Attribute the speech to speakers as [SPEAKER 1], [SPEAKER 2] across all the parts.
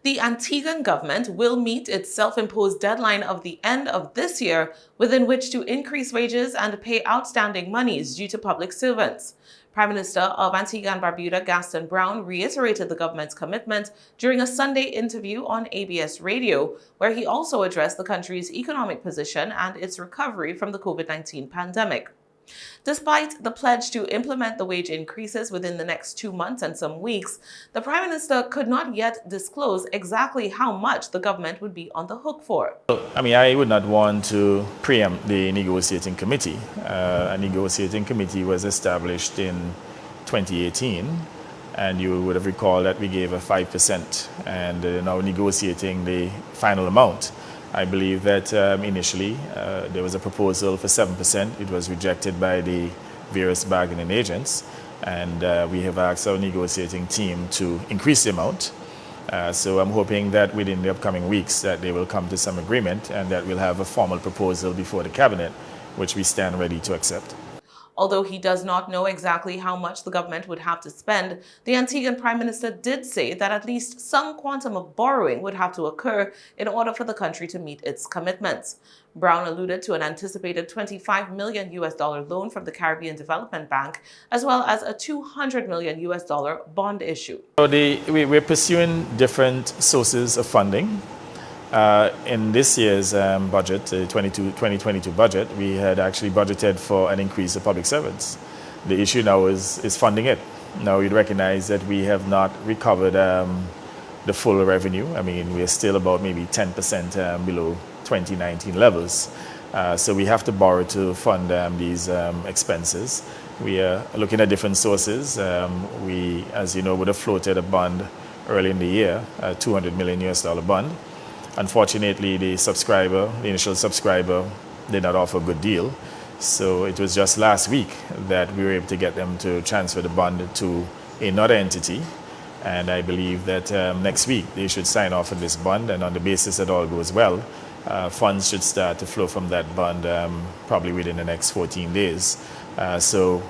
[SPEAKER 1] The Antiguan government will meet its self-imposed deadline of the end of this year, within which to increase wages and pay outstanding monies due to public servants. Prime Minister of Antigua and Barbuda, Gaston Brown, reiterated the government's commitment during a Sunday interview on ABS Radio, where he also addressed the country's economic position and its recovery from the COVID-19 pandemic. Despite the pledge to implement the wage increases within the next 2 months and some weeks, the Prime Minister could not yet disclose exactly how much the government would be on the hook for.
[SPEAKER 2] I would not want to preempt the negotiating committee. A negotiating committee was established in 2018, and you would have recalled that we gave a 5% and now negotiating the final amount. I believe that initially there was a proposal for 7%. It was rejected by the various bargaining agents, and we have asked our negotiating team to increase the amount. So I'm hoping that within the upcoming weeks that they will come to some agreement and that we'll have a formal proposal before the cabinet, which we stand ready to accept.
[SPEAKER 1] Although he does not know exactly how much the government would have to spend, the Antiguan Prime Minister did say that at least some quantum of borrowing would have to occur in order for the country to meet its commitments. Brown alluded to an anticipated $25 million loan from the Caribbean Development Bank, as well as a $200 million bond issue.
[SPEAKER 2] So we're pursuing different sources of funding. In this year's budget, the 2022 budget, we had actually budgeted for an increase of public servants. The issue now is funding it. Now we recognize that we have not recovered the full revenue. I mean, we're still about maybe 10% below 2019 levels. So we have to borrow to fund these expenses. We are looking at different sources. We, as you know, would have floated a bond early in the year, a $200 million bond. Unfortunately, the initial subscriber, did not offer a good deal. So it was just last week that we were able to get them to transfer the bond to another entity. And I believe that next week they should sign off on this bond, and on the basis that all goes well, funds should start to flow from that bond probably within the next 14 days. So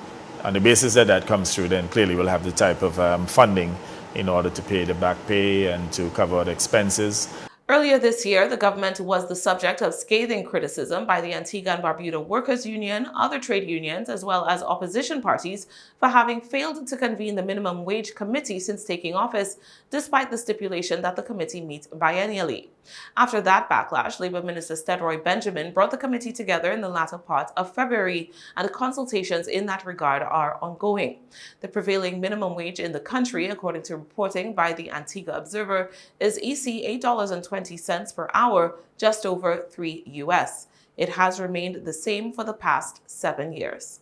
[SPEAKER 2] on the basis that that comes through, then clearly we'll have the type of funding in order to pay the back pay and to cover the expenses.
[SPEAKER 1] Earlier this year, the government was the subject of scathing criticism by the Antigua and Barbuda Workers' Union, other trade unions, as well as opposition parties for having failed to convene the minimum wage committee since taking office, despite the stipulation that the committee meets biennially. After that backlash, Labour Minister Steadroy Benjamin brought the committee together in the latter part of February, and consultations in that regard are ongoing. The prevailing minimum wage in the country, according to reporting by the Antigua Observer, is EC $8.20 per hour, just over $3 US. It has remained the same for the past 7 years.